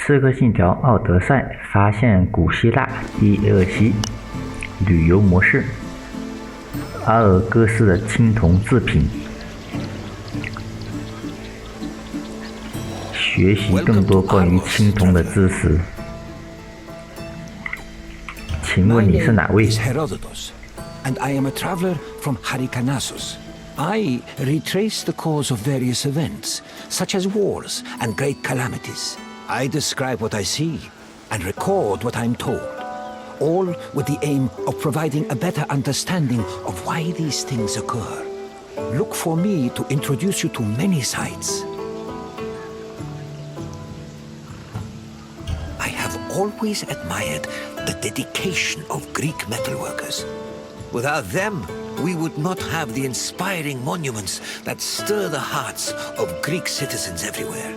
刺客信条奥德赛发现古希腊第2期旅游模式，阿尔戈斯的青铜制品。学习更多关于青铜的知识。请问你是哪位？ And I am a traveler from Hyrcanassus. I retrace the cause of various events, such as wars and great calamities. I describe what I see and record what I'm told, all with the aim of providing a better understanding of why these things occur. Look for me to introduce you to many sites. I have always admired the dedication of Greek metalworkers. Without them, we would not have the inspiring monuments that stir the hearts of Greek citizens everywhere.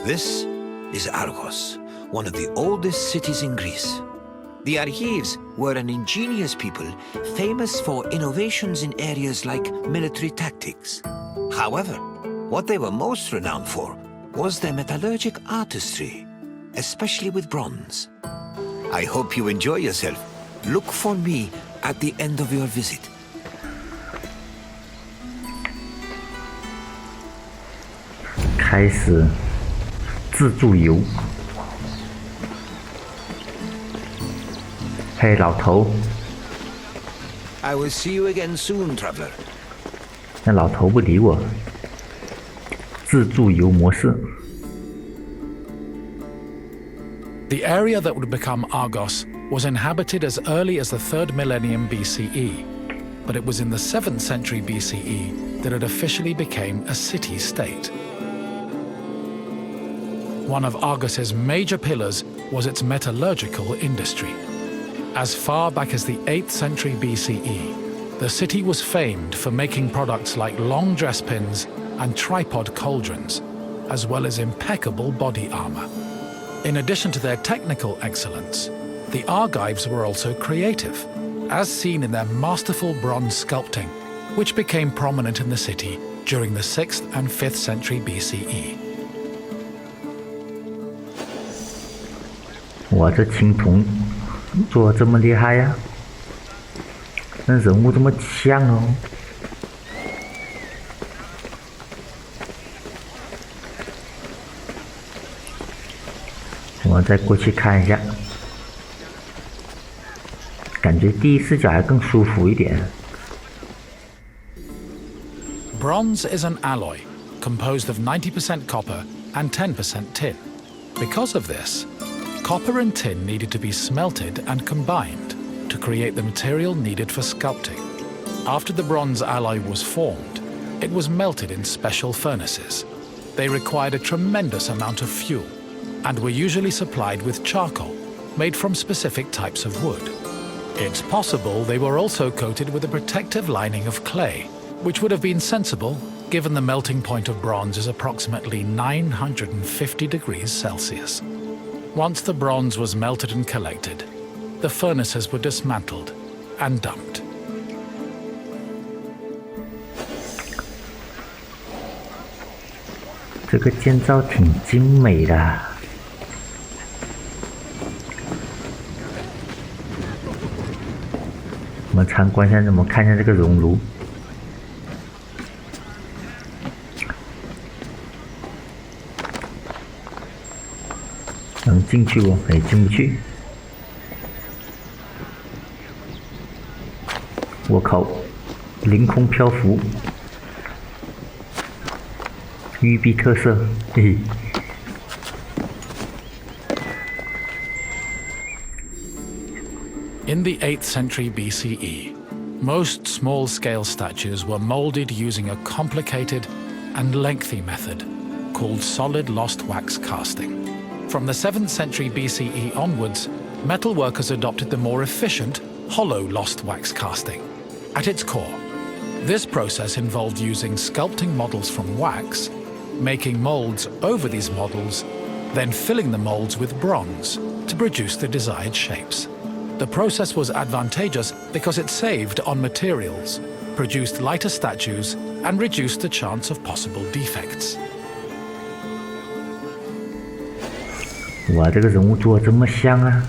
This is Argos, one of the oldest cities in Greece. The Argives were an ingenious people famous for innovations in areas like military tactics. However, what they were most renowned for was their metallurgic artistry, especially with bronze. I hope you enjoy yourself. Look for me at the end of your visit. 开始自助游。嘿，老头。I will see you again soon, traveler. 那老头不理我。自助游模式。The area that would become Argos was inhabited as early as the 3rd millennium BCE, but it was in the 7th century BCE that it officially became a city-state. One of Argos's major pillars was its metallurgical industry. As far back as the 8th century BCE, the city was famed for making products like long dress pins and tripod cauldrons, as well as impeccable body armor. In addition to their technical excellence, the Argives were also creative, as seen in their masterful bronze sculpting, which became prominent in the city during the 6th and 5th century BCE. 哇，这青铜做这么厉害呀！那人物这么像哦。我再过去看一下，感觉第一视角还更舒服一点。Bronze is an alloy composed of 90% copper and 10% tin. Because of this, copper and tin needed to be smelted and combined to create the material needed for sculpting. After the bronze alloy was formed, it was melted in special furnaces. They required a tremendous amount of fuel and were usually supplied with charcoal, made from specific types of wood. It's possible they were also coated with a protective lining of clay, which would have been sensible given the melting point of bronze is approximately 950 degrees Celsius. Once the bronze was melted and collected, the furnaces were dismantled and dumped. 这个建造挺精美的。我们参观一下，我们看一下这个熔炉。能进去不？哎，进不去。我靠，凌空漂浮，育碧特色，嘿嘿。In the 8th century BCE, most small-scale statues were molded using a complicated and lengthy method called solid lost wax casting. From the 7th century BCE onwards, metalworkers adopted the more efficient hollow lost wax casting. At its core, this process involved using sculpting models from wax, making molds over these models, then filling the molds with bronze to produce the desired shapes. The process was advantageous because it saved on materials, produced lighter statues, and reduced the chance of possible defects. 哇，这个人物做的这么像啊！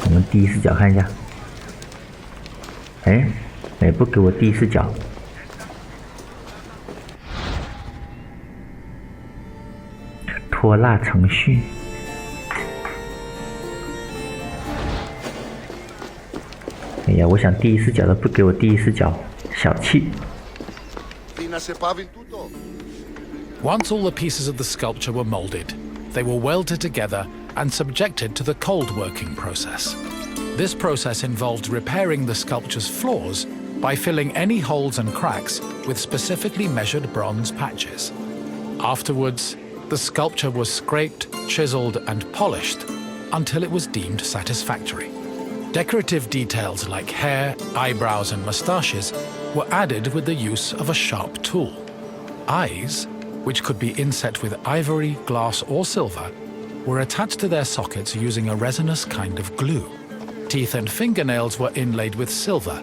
我们第一视角看一下。哎，不给我第一视角。拖拉程序。哎呀，我想第一视角都不给我第一视角，小气。Once all the pieces of the sculpture were molded, they were welded together and subjected to the cold working process. This process involved repairing the sculpture's flaws by filling any holes and cracks with specifically measured bronze patches. Afterwards, the sculpture was scraped, chiseled, and polished until it was deemed satisfactory. Decorative details like hair, eyebrows, and moustaches were added with the use of a sharp tool. Eyes, which could be inset with ivory, glass, or silver, were attached to their sockets using a resinous kind of glue. Teeth and fingernails were inlaid with silver,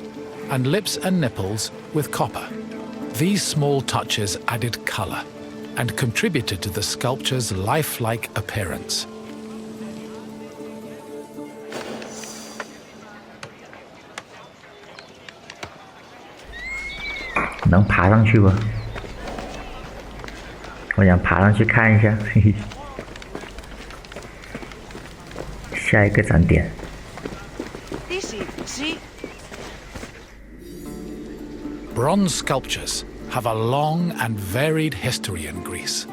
and lips and nipples with copper. These small touches added color and contributed to the sculpture's lifelike appearance. 能爬上去不？我想爬上去看一下，嘿嘿。下一个展点。Bronze sculptures have a long and varied history in Greece.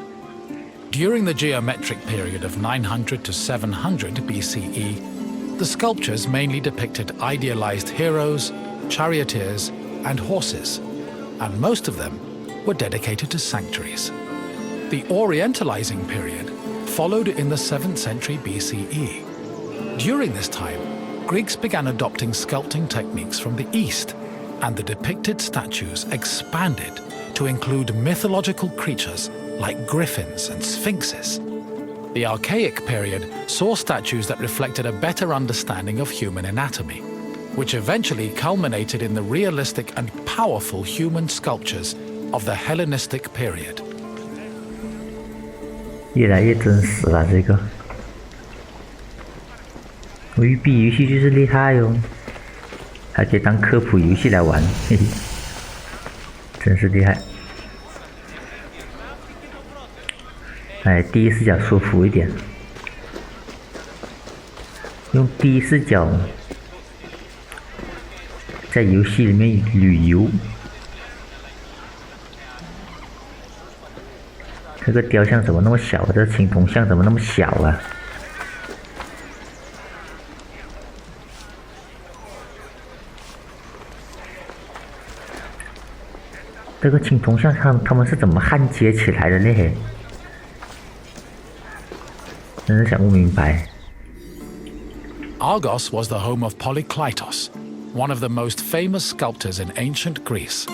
During the geometric period of 900 to 700 BCE, the sculptures mainly depicted idealized heroes, charioteers, and horses, and most of them were dedicated to sanctuaries. The Orientalizing period followed in the 7th century BCE. During this time, Greeks began adopting sculpting techniques from the East, and the depicted statues expanded to include mythological creatures like griffins and sphinxes. The Archaic period saw statues that reflected a better understanding of human anatomy, which eventually culminated in the realistic and powerful human sculptures of the Hellenistic period. 越来越真实了，这个育碧游戏就是厉害哟，还可以当科普游戏来玩，嘿嘿，真是厉害。哎，第一视角舒服一点，用第一视角在游戏里面旅游。这个雕像怎么那么小啊？这青铜像怎么那么小啊？这个青铜像他们是怎么焊接起来的呢？真是想不明白。Argos was the home of Polykleitos, one of the most famous sculptors in ancient Greece.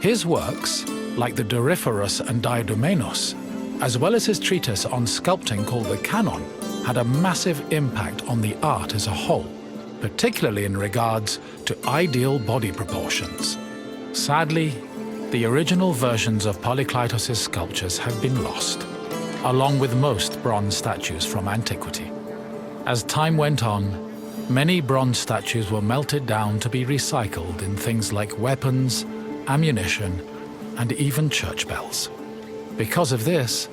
His works, like the Doryphorus and Diadomenos, as well as his treatise on sculpting called the Canon, had a massive impact on the art as a whole, particularly in regards to ideal body proportions. Sadly, the original versions of Polykleitos' sculptures have been lost, along with most bronze statues from antiquity. As time went on, many bronze statues were melted down to be recycled in things like weapons, ammunition, and even church bells. Because of this,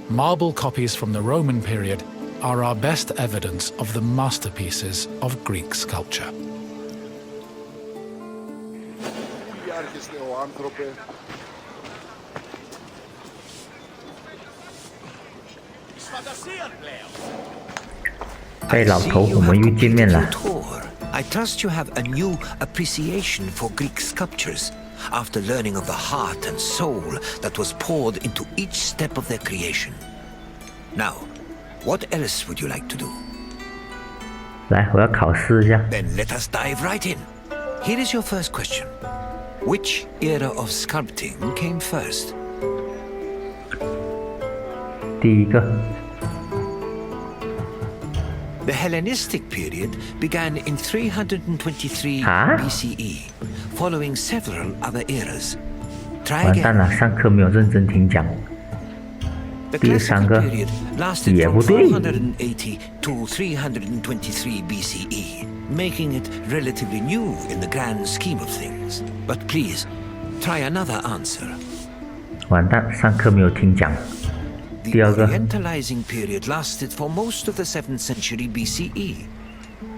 marble copies from the Roman period are our best evidence of the masterpieces of Greek sculpture. Hey, 老头，我们又见面了。 I trust you have a new appreciation for Greek sculptures after learning of the heart and soul that was poured into each step of their creation. Now, what else would you like to do? 来，我要考试一下。 Then let us dive right in. Here is your first question. Which era of sculpting came first? 第一个。 The Hellenistic period began in 323 Huh? BCE, following several other eras. Try 完蛋 again. 了，上课没有认真听讲。 The 第三 classical 个 period lasted 也 from 不对。480 to 323 BCE, making it relatively new in the grand scheme of things. But please, try another answer. 完蛋，上课没有听讲。 The 第二个 Orientalizing period lasted for most of the 7th century BCE.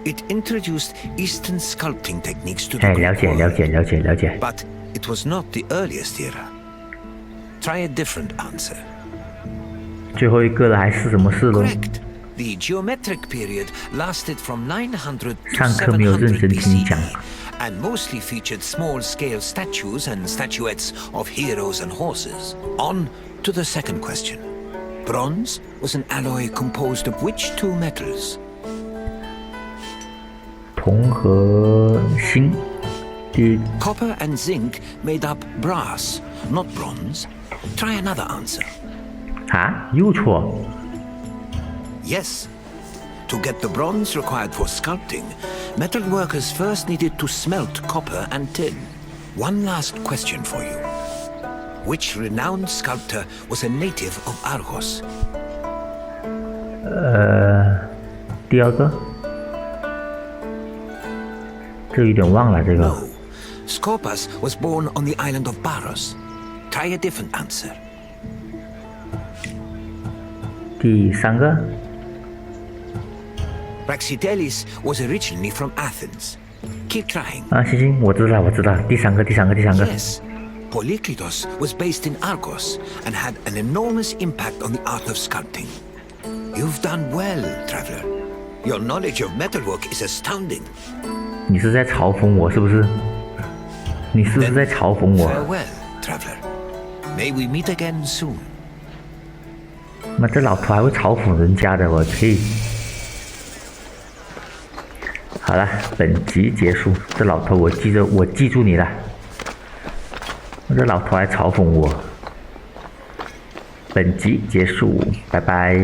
It introduced Eastern sculpting techniques to the 哎， Greek 了解 world, 了解了解了解。 but it was not the earliest era. Try a different answer. 最后一个了，还是什么事喽？ Correct. The geometric period lasted from 900 to 上课没有认 700真听 BCE 讲。 and mostly featured small-scale statues and statuettes of heroes and horses. On to the second question. Bronze was an alloy composed of which two metals? 铜和锌。第 Copper and zinc made up brass, not bronze. Try another answer. 啊，又错。 Yes. To get the bronze required for sculpting, metal workers first needed to smelt copper and tin. One last question for you. Which renowned sculptor was a native of Argos? 第二个，这有点忘了这个。 No. Scorpas was born on the island of Paros. Try a different answer. 第三个， Praxiteles was originally from Athens. Keep trying. 啊，行行，我知道，我知道，第三个。 Yes. Polykleitos was based in Argos and had an enormous impact on the art of sculpting. You've done well, traveler. Your knowledge of metalwork is astounding. 你是在嘲讽我是不是？你是不是在嘲讽我？ Farewell, traveler. May we meet again soon. 妈，这老头还会嘲讽人家的，我呸！好了，本集结束。这老头我记住你了。这老头还嘲讽我。本集结束，拜拜。